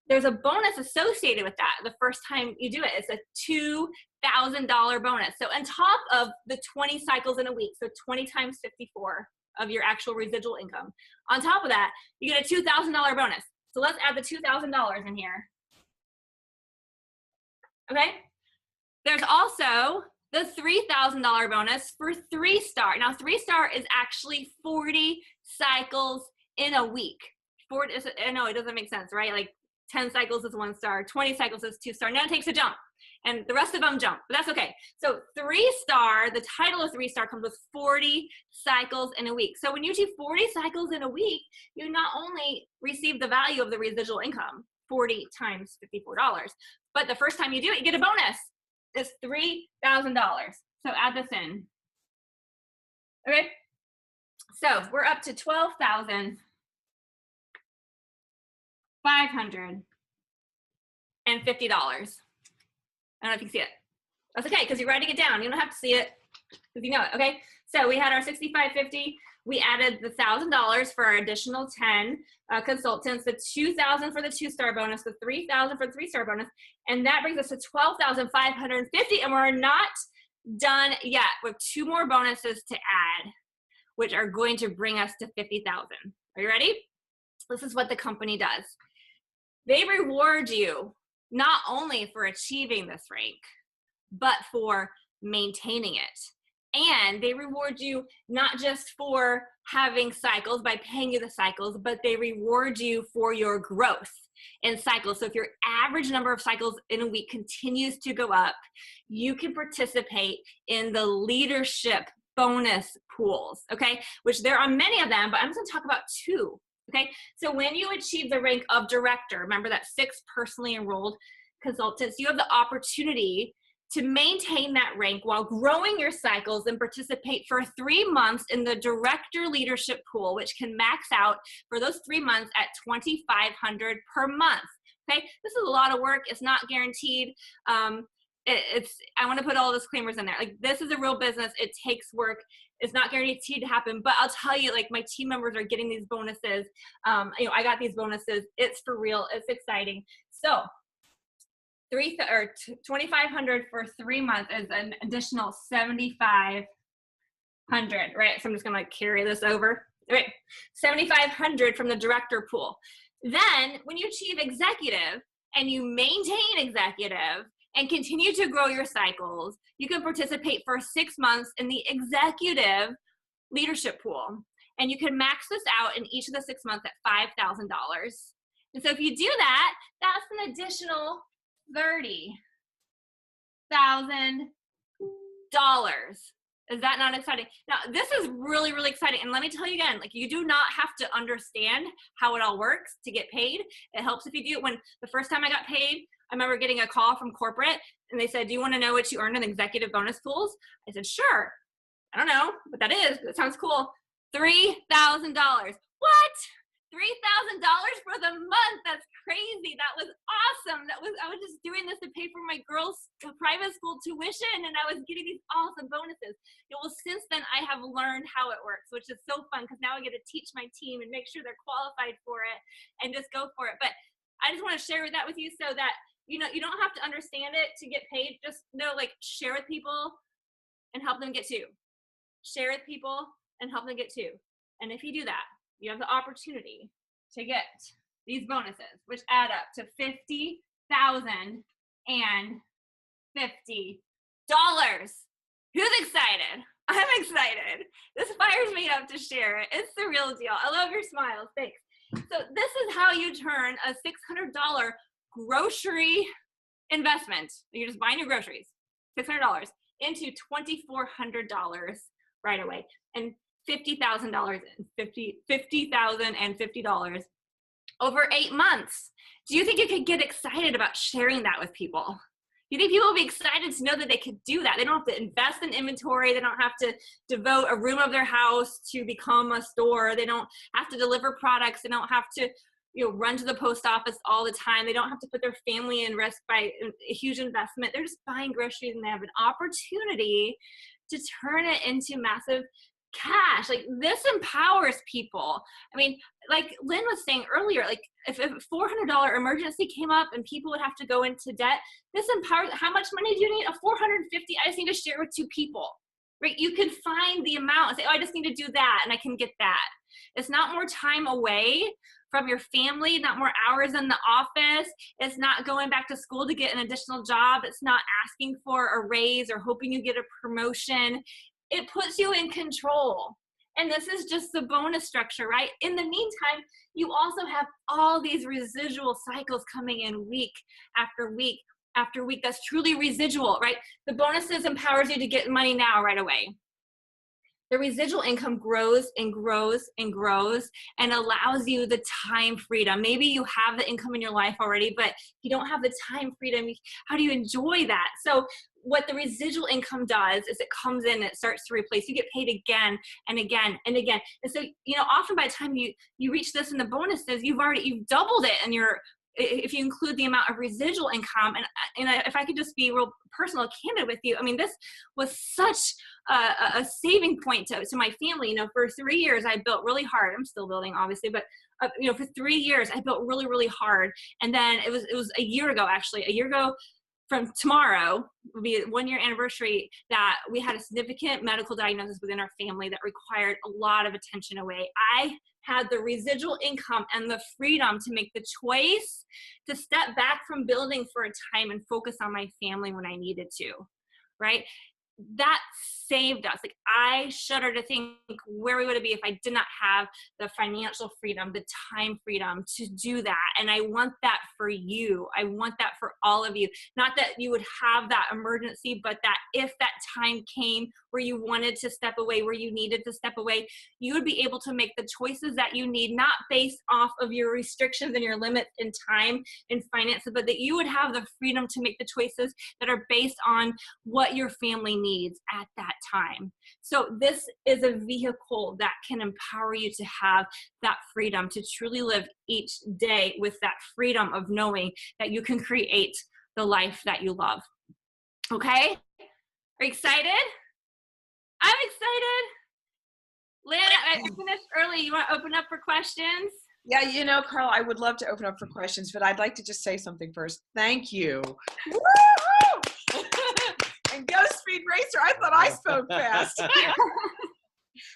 there's a bonus associated with that. The first time you do it, it's a $2,000 bonus. So on top of the 20 cycles in a week, so 20 times 54 of your actual residual income. On top of that, you get a $2,000 bonus. So let's add the $2,000 in here. Okay. There's also the $3,000 bonus for 3-star. Now 3-star is actually 40 cycles in a week. I know it doesn't make sense, right? Like 10 cycles is 1-star, 20 cycles is 2-star. Now it takes a jump. And the rest of them jump, but that's okay. So 3-star, the title of 3-star comes with 40 cycles in a week. So when you achieve 40 cycles in a week, you not only receive the value of the residual income, 40 times $54, but the first time you do it, you get a bonus. It's $3,000. So add this in. Okay. So we're up to $12,550. I don't know if you can see it. That's okay, because you're writing it down. You don't have to see it because you know it, okay? So we had our $6,550. We added the $1,000 for our additional 10 consultants, the $2,000 for the 2-star bonus, the $3,000 for the 3-star bonus, and that brings us to $12,550, and we're not done yet. We have 2 more bonuses to add, which are going to bring us to $50,000. Are you ready? This is what the company does. They reward you not only for achieving this rank, but for maintaining it. And they reward you not just for having cycles by paying you the cycles, but they reward you for your growth in cycles. So if your average number of cycles in a week continues to go up, you can participate in the leadership bonus pools, okay? Which there are many of them, but I'm just gonna talk about 2. Okay, so when you achieve the rank of director, remember that 6 personally enrolled consultants, you have the opportunity to maintain that rank while growing your cycles and participate for 3 months in the director leadership pool, which can max out for those 3 months at $2,500 per month. Okay, this is a lot of work. It's not guaranteed. I want to put all disclaimers in there. Like, this is a real business. It takes work. It's not guaranteed to happen, but I'll tell you, like, my team members are getting these bonuses. I got these bonuses. It's for real. It's exciting. So $2,500 for 3 months is an additional $7,500, right? So I'm just gonna carry this over. Right, $7,500 from the director pool. Then when you achieve executive and you maintain executive and continue to grow your cycles, you can participate for 6 months in the executive leadership pool. And you can max this out in each of the 6 months at $5,000. And so if you do that, that's an additional $30,000. Is that not exciting? Now, this is really, really exciting. And let me tell you again, like, you do not have to understand how it all works to get paid. It helps if you do. When the first time I got paid, I remember getting a call from corporate and they said, do you want to know what you earned in executive bonus pools? I said, sure. I don't know what that is, but it sounds cool. $3,000. What? $3,000 for the month? That's crazy. That was awesome. I was just doing this to pay for my girls' private school tuition, and I was getting these awesome bonuses. Well, since then, I have learned how it works, which is so fun because now I get to teach my team and make sure they're qualified for it and just go for it. But I just want to share that with you so that you don't have to understand it to get paid. Just know, like, share with people and help them get to. Share with people and help them get to. And if you do that, you have the opportunity to get these bonuses, which add up to $50,050. Who's excited? I'm excited. This fires me up to share it. It's the real deal. I love your smiles. Thanks. So this is how you turn a $600 grocery investment. You're just buying your groceries, $600, into $2,400 right away. And $50,050 over 8 months. Do you think you could get excited about sharing that with people? Do you think people will be excited to know that they could do that? They don't have to invest in inventory. They don't have to devote a room of their house to become a store. They don't have to deliver products. They don't have to run to the post office all the time. They don't have to put their family in risk by a huge investment. They're just buying groceries and they have an opportunity to turn it into massive cash. Like, this empowers people. I mean, like Lynn was saying earlier, like, if a $400 emergency came up and people would have to go into debt, this empowers. How much money do you need? $450. I just need to share with 2 people, right? You can find the amount and say, oh, I just need to do that and I can get that. It's not more time away from your family, not more hours in the office. It's not going back to school to get an additional job. It's not asking for a raise or hoping you get a promotion. It puts you in control. And this is just the bonus structure, right? In the meantime, you also have all these residual cycles coming in week after week after week. That's truly residual, right? The bonuses empowers you to get money now right away. The residual income grows and grows and grows and allows you the time freedom. Maybe you have the income in your life already, but you don't have the time freedom. How do you enjoy that? So what the residual income does is it comes in and it starts to replace. You get paid again and again and again. And so, often by the time you reach this in the bonuses, you've doubled it, and if you include the amount of residual income. And if I could just be real personal, candid with you, I mean, this was such a saving point to my family. For 3 years, I built really hard. I'm still building, obviously, but for 3 years, I built really, really hard. And then it was a year ago from tomorrow will be a 1-year anniversary that we had a significant medical diagnosis within our family that required a lot of attention away. I had the residual income and the freedom to make the choice to step back from building for a time and focus on my family when I needed to, right? That saved us. Like, I shudder to think where we would be if I did not have the financial freedom, the time freedom to do that. And I want that for you. I want that for all of you. Not that you would have that emergency, but that if that time came where you wanted to step away, where you needed to step away, you would be able to make the choices that you need, not based off of your restrictions and your limits in time and finances, but that you would have the freedom to make the choices that are based on what your family needs. needs at that time. So this is a vehicle that can empower you to have that freedom, to truly live each day with that freedom of knowing that you can create the life that you love. Okay? Are you excited? I'm excited. Lynn, I finished early. You want to open up for questions? Yeah, you know, Carla, I would love to open up for questions, but I'd like to just say something first. Thank you. Woo-hoo! And go Speed Racer. I thought I spoke fast.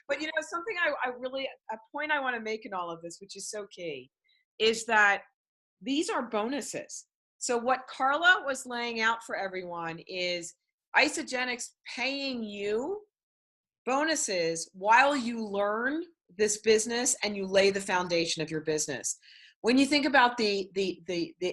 But you know, something a point I want to make in all of this, which is so key, is that these are bonuses. So what Carla was laying out for everyone is Isagenix paying you bonuses while you learn this business and you lay the foundation of your business. When you think about the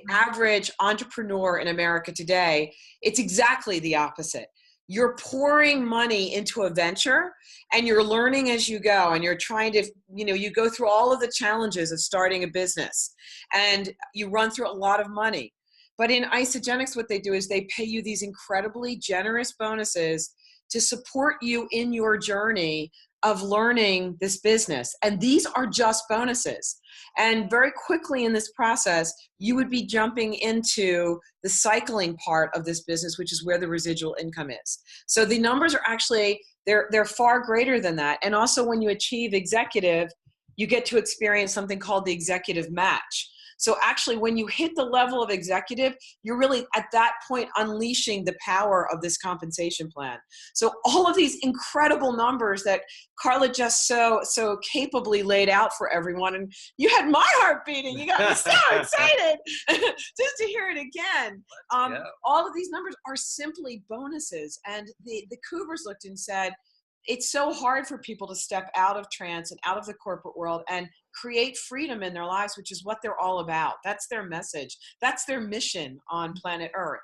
average entrepreneur in America today, it's exactly the opposite. You're pouring money into a venture and you're learning as you go, and you're trying to, you go through all of the challenges of starting a business and you run through a lot of money. But in Isagenix, what they do is they pay you these incredibly generous bonuses to support you in your journey of learning this business. And these are just bonuses. And very quickly in this process, you would be jumping into the cycling part of this business, which is where the residual income is. So the numbers are actually, they're far greater than that. And also when you achieve executive, you get to experience something called the executive match. So actually, when you hit the level of executive, you're really at that point unleashing the power of this compensation plan. So all of these incredible numbers that Carla just so capably laid out for everyone, and you had my heart beating. You got me so excited just to hear it again. All of these numbers are simply bonuses, and the Cougars looked and said, it's so hard for people to step out of trance and out of the corporate world and create freedom in their lives, which is what they're all about. That's their message. That's their mission on planet Earth.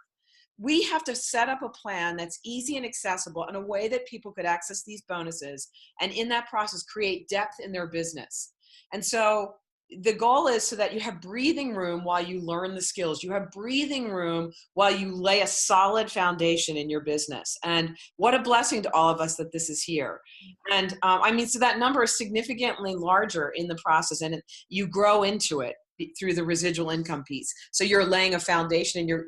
We have to set up a plan that's easy and accessible in a way that people could access these bonuses, and in that process create depth in their business. And so the goal is so that you have breathing room while you learn the skills. You have breathing room while you lay a solid foundation in your business. And what a blessing to all of us that this is here. And so that number is significantly larger in the process, and you grow into it through the residual income piece. So you're laying a foundation, and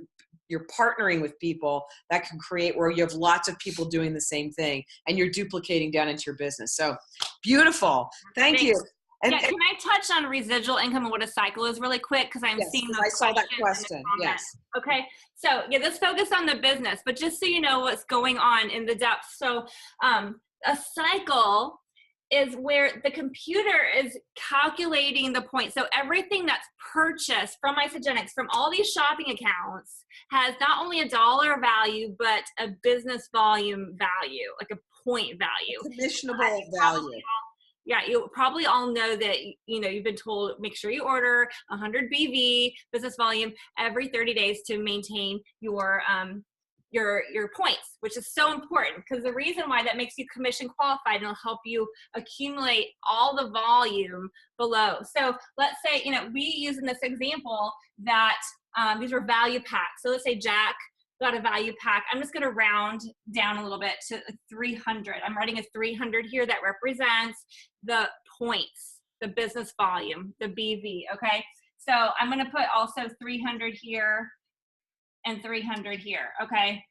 you're partnering with people that can create where you have lots of people doing the same thing, and you're duplicating down into your business. So beautiful. Thank you. Can I touch on residual income and what a cycle is really quick? Because I'm seeing those I saw that question. Yes. Okay. So let's focus on the business, but just so you know what's going on in the depth. So a cycle is where the computer is calculating the points. So everything that's purchased from Isagenix, from all these shopping accounts, has not only a dollar value, but a business volume value, like a point value. Commissionable value. Yeah, you probably all know that, you've been told, make sure you order 100 BV, business volume, every 30 days to maintain your points, which is so important, because the reason why that makes you commission qualified, and it'll help you accumulate all the volume below. So let's say, we use in this example that these were value packs. So let's say Jack got a value pack. I'm just going to round down a little bit to 300. I'm writing a 300 here that represents the points, the business volume, the BV, okay? So I'm going to put also 300 here and 300 here, okay?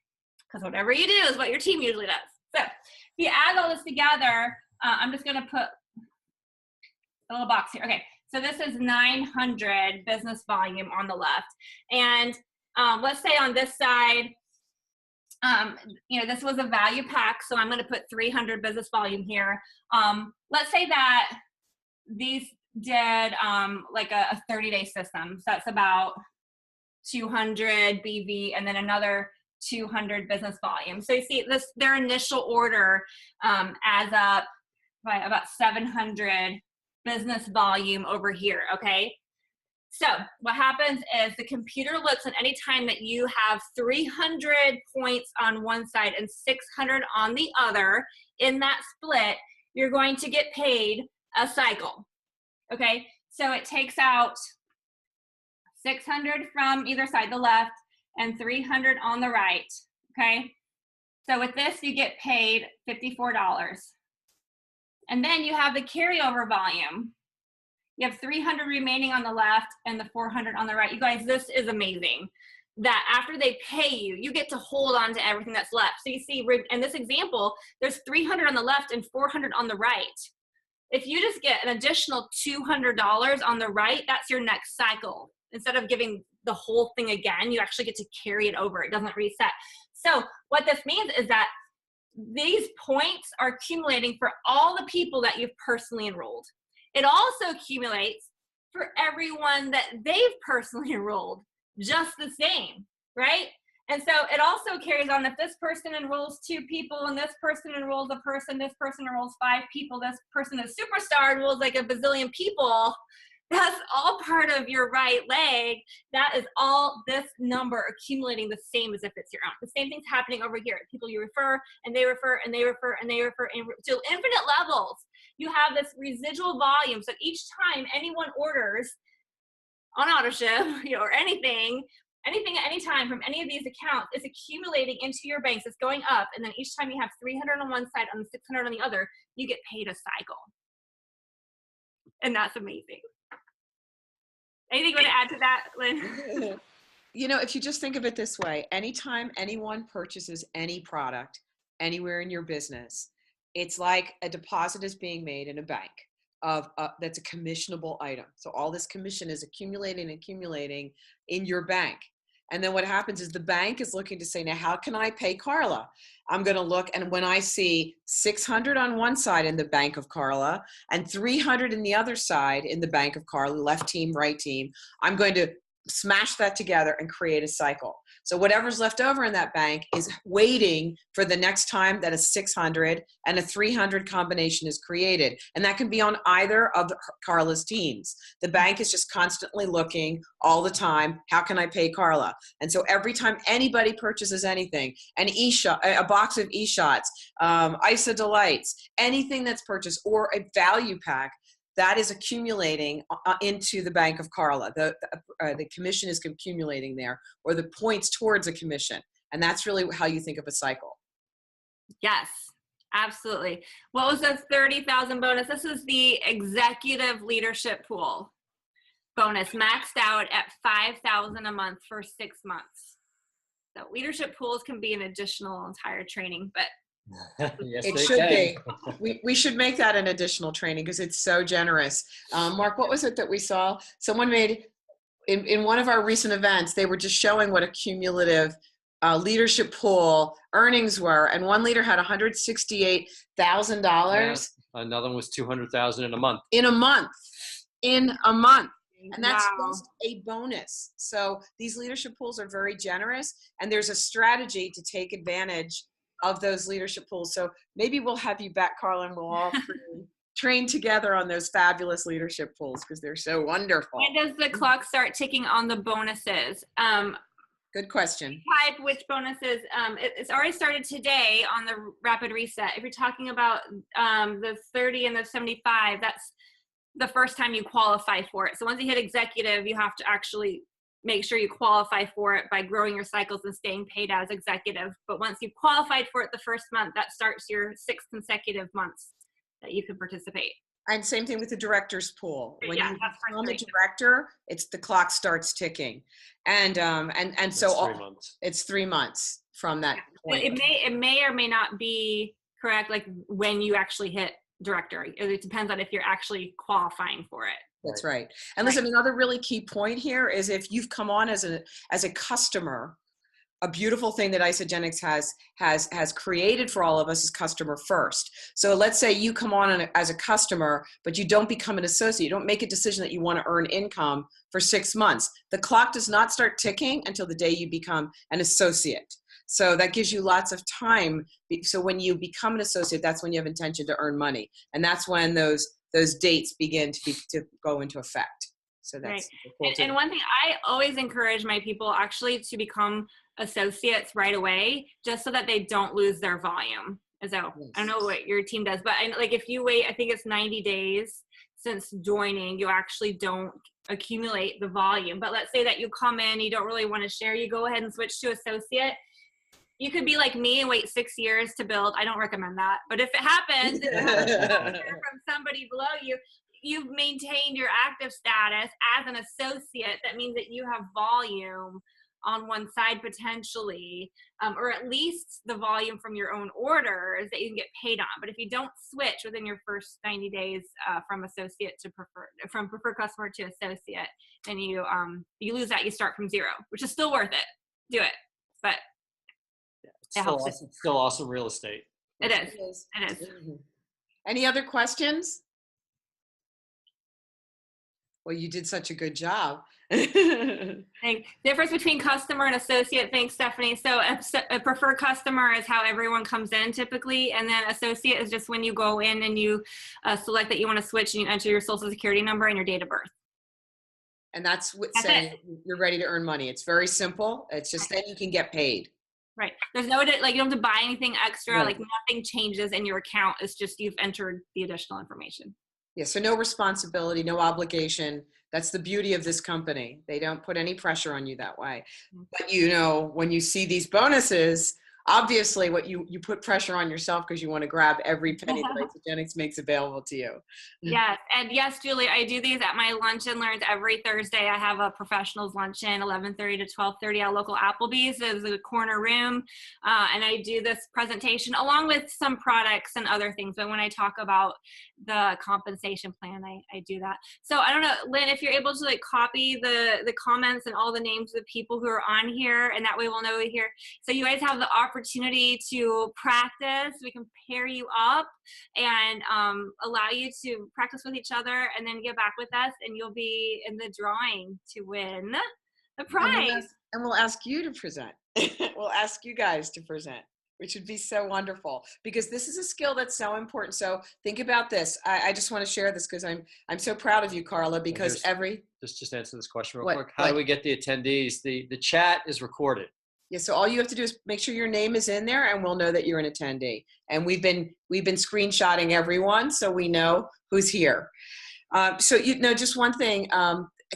Because whatever you do is what your team usually does. So if you add all this together, I'm just going to put a little box here. Okay, so this is 900 business volume on the left. And let's say on this side, this was a value pack, so I'm going to put 300 business volume here. Let's say that these did like a 30-day system. So that's about 200 BV and then another 200 business volume. So you see their initial order adds up by about 700 business volume over here, okay? So what happens is the computer looks at any time that you have 300 points on one side and 600 on the other. In that split, you're going to get paid a cycle, okay? So it takes out 600 from either side, the left, and 300 on the right, okay? So with this, you get paid $54. And then you have the carryover volume. You have 300 remaining on the left and the 400 on the right. You guys, this is amazing. That after they pay you, you get to hold on to everything that's left. So you see, in this example, there's 300 on the left and 400 on the right. If you just get an additional $200 on the right, that's your next cycle. Instead of giving the whole thing again, you actually get to carry it over. It doesn't reset. So what this means is that these points are accumulating for all the people that you've personally enrolled. It also accumulates for everyone that they've personally enrolled, just the same, right? And so it also carries on. If this person enrolls 2 people and this person enrolls a person, this person enrolls 5 people, this person is superstar enrolls like a bazillion people, that's all part of your right leg. That is all this number accumulating the same as if it's your own. The same thing's happening over here. People you refer and they refer and they refer and they refer to infinite levels. You have this residual volume. So each time anyone orders on AutoShip, or anything at any time from any of these accounts, is accumulating into your banks. It's going up. And then each time you have 300 on one side and 600 on the other, you get paid a cycle. And that's amazing. Anything you want to add to that, Lynn? If you just think of it this way, anytime anyone purchases any product anywhere in your business, it's like a deposit is being made in a bank that's a commissionable item. So all this commission is accumulating in your bank. And then what happens is the bank is looking to say, now, how can I pay Carla? I'm going to look, and when I see 600 on one side in the bank of Carla and 300 in the other side in the bank of Carla, left team, right team, I'm going to smash that together and create a cycle. So whatever's left over in that bank is waiting for the next time that a 600 and a 300 combination is created. And that can be on either of Carla's teams. The bank is just constantly looking all the time, how can I pay Carla? And so every time anybody purchases anything, a box of e-shots, Isa Delights, anything that's purchased, or a value pack, that is accumulating into the bank of Carla. The commission is accumulating there, or the points towards a commission. And that's really how you think of a cycle. Yes, absolutely. What was the 30,000 bonus? This is the executive leadership pool bonus, maxed out at 5,000 a month for 6 months. So leadership pools can be an additional entire training, but yes, it should be. We should make that an additional training because it's so generous. Mark, what was it that we saw? Someone made, in one of our recent events, they were just showing what a cumulative leadership pool earnings were. And one leader had $168,000. Yeah. Another one was $200,000 in a month. In a month. And that's Wow. just a bonus. So these leadership pools are very generous, and there's a strategy to take advantage of those leadership pools. So maybe we'll have you back, Carla, and we'll all train together on those fabulous leadership pools because they're so wonderful. When does the clock start ticking on the bonuses? Good question. Type which bonuses. It's already started today on the rapid reset. If you're talking about the 30 and the 75, that's the first time you qualify for it. So once you hit executive, you have to actually make sure you qualify for it by growing your cycles and staying paid as executive. But once you've qualified for it the first month, that starts your 6 consecutive months that you can participate. And same thing with the director's pool. When Yeah, you that's become a director, the clock starts ticking. And so 3 months. It's 3 months from that point. It may or may not be correct, like when you actually hit director. It depends on if you're actually qualifying for it. That's right. And listen, another really key point here is if you've come on as a customer, a beautiful thing that Isagenix has created for all of us is customer first. So let's say you come on as a customer, but you don't become an associate. You don't make a decision that you want to earn income for 6 months. The clock does not start ticking until the day you become an associate. So that gives you lots of time. So when you become an associate, that's when you have intention to earn money. And that's when those dates begin to go into effect. So that's right. And one thing I always encourage my people actually to become associates right away, just so that they don't lose their volume. So yes. I don't know what your team does, but if you wait, I think it's 90 days since joining, you actually don't accumulate the volume. But let's say that you come in, you don't really want to share, you go ahead and switch to associate. You could be like me and wait 6 years to build. I don't recommend that. But if it happens, and you have a volunteer from somebody below you, you've maintained your active status as an associate. That means that you have volume on one side potentially, or at least the volume from your own orders that you can get paid on. But if you don't switch within your first 90 days from associate to preferred, from preferred customer to associate, then you lose that. You start from zero, which is still worth it. Do it, but It's still awesome real estate. It is. Any other questions? Well, you did such a good job. Difference between customer and associate. Thanks, Stephanie. So a preferred customer is how everyone comes in typically, and then associate is just when you go in and you select that you want to switch and you enter your social security number and your date of birth. And that's saying you're ready to earn money. It's very simple. It's just then you can get paid. Right. There's no, like, you don't have to buy anything extra. Right. Like, nothing changes in your account. It's just you've entered the additional information. Yeah. So no responsibility, no obligation. That's the beauty of this company. They don't put any pressure on you that way. But you know, when you see these bonuses, obviously what you put pressure on yourself because you want to grab every penny that Isagenix makes available to you. Yes. And yes, Julie, I do these at my lunch and learns every Thursday. I have a professionals luncheon, 11:30 to 12:30 at local Applebee's. There's a corner room. And I do this presentation along with some products and other things. But when I talk about the compensation plan, I do that. So I don't know, Lynn, if you're able to like copy the comments and all the names of the people who are on here, and that way we'll know here. So you guys have the opportunity to practice. We can pair you up and allow you to practice with each other and then get back with us, and you'll be in the drawing to win the prize. And we'll ask you to present. We'll ask you guys to present, which would be so wonderful because this is a skill that's so important. So think about this. I just want to share this because I'm so proud of you, Carla, because just answer this question real quick. How do we get the attendees? The chat is recorded. Yeah, so all you have to do is make sure your name is in there and we'll know that you're an attendee. And we've been screenshotting everyone so we know who's here. So, you know, just one thing,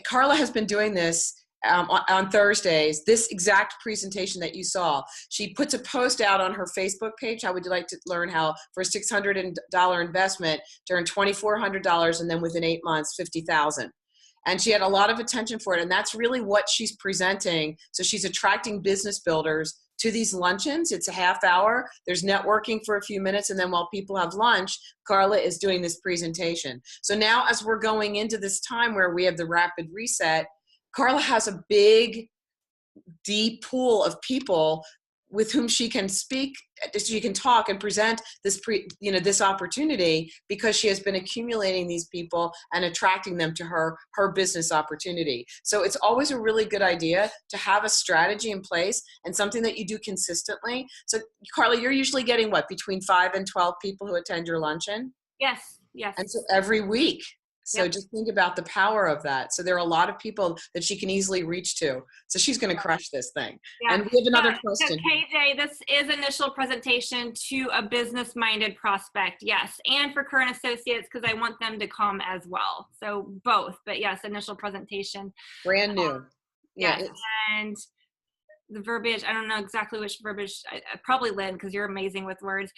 Carla has been doing this on Thursdays, this exact presentation that you saw. She puts a post out on her Facebook page. How would you like to learn how for a $600 investment to earn $2,400 and then within 8 months, $50,000. And she had a lot of attention for it. And that's really what she's presenting. So she's attracting business builders to these luncheons. It's a half hour. There's networking for a few minutes. And then while people have lunch, Carla is doing this presentation. So now as we're going into this time where we have the rapid reset, Carla has a big, deep pool of people with whom she can speak, she can talk and present this opportunity because she has been accumulating these people and attracting them to her business opportunity. So it's always a really good idea to have a strategy in place and something that you do consistently. So Carla, you're usually getting what, between 5 and 12 people who attend your luncheon? Yes, yes. And so every week. So just think about the power of that. So there are a lot of people that she can easily reach to. So she's going to crush this thing. Yeah. And we have another question. So KJ, this is initial presentation to a business-minded prospect, yes, and for current associates because I want them to come as well. So both, but yes, initial presentation. Brand new. Yes, and the verbiage, I don't know exactly which verbiage, probably Lynn, because you're amazing with words.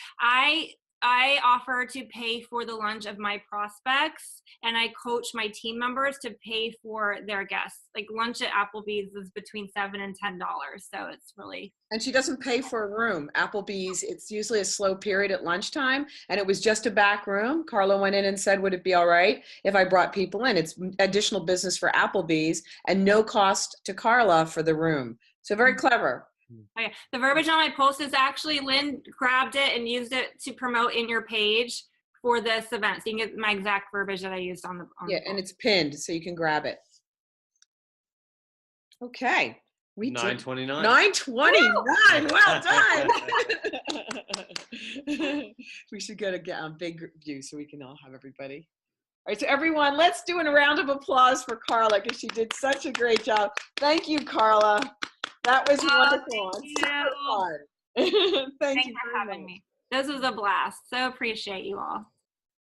I offer to pay for the lunch of my prospects, and I coach my team members to pay for their guests. Like lunch at Applebee's is between $7 and $10, so it's really. And she doesn't pay for a room. Applebee's, it's usually a slow period at lunchtime, and it was just a back room. Carla went in and said, would it be all right if I brought people in? It's additional business for Applebee's and no cost to Carla for the room. So very clever. Okay. The verbiage on my post is actually Lynn grabbed it and used it to promote in your page for this event. So you can get my exact verbiage that I used on the and it's pinned so you can grab it. Okay. 9:29. 9:29. Well done. We should go to get on big view so we can all have everybody. All right, so everyone, let's do a round of applause for Carla because she did such a great job. Thank you, Carla. That was wonderful. Thank you. So Thank you for having me. This was a blast. So appreciate you all.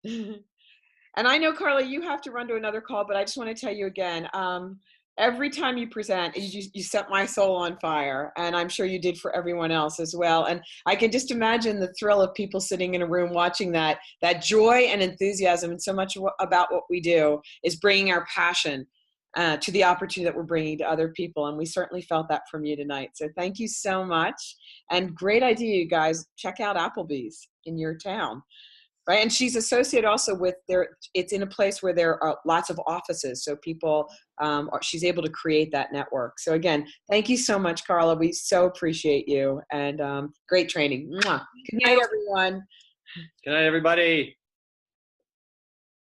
And I know, Carla, you have to run to another call, but I just want to tell you again, every time you present, you set my soul on fire, and I'm sure you did for everyone else as well. And I can just imagine the thrill of people sitting in a room watching that joy and enthusiasm. And so much about what we do is bringing our passion to the opportunity that we're bringing to other people. And we certainly felt that from you tonight. So thank you so much. And great idea, you guys. Check out Applebee's in your town. Right. And she's associated also with it's in a place where there are lots of offices. So people, she's able to create that network. So again, thank you so much, Carla. We so appreciate you, and great training. Mwah. Good night, everyone. Good night, everybody.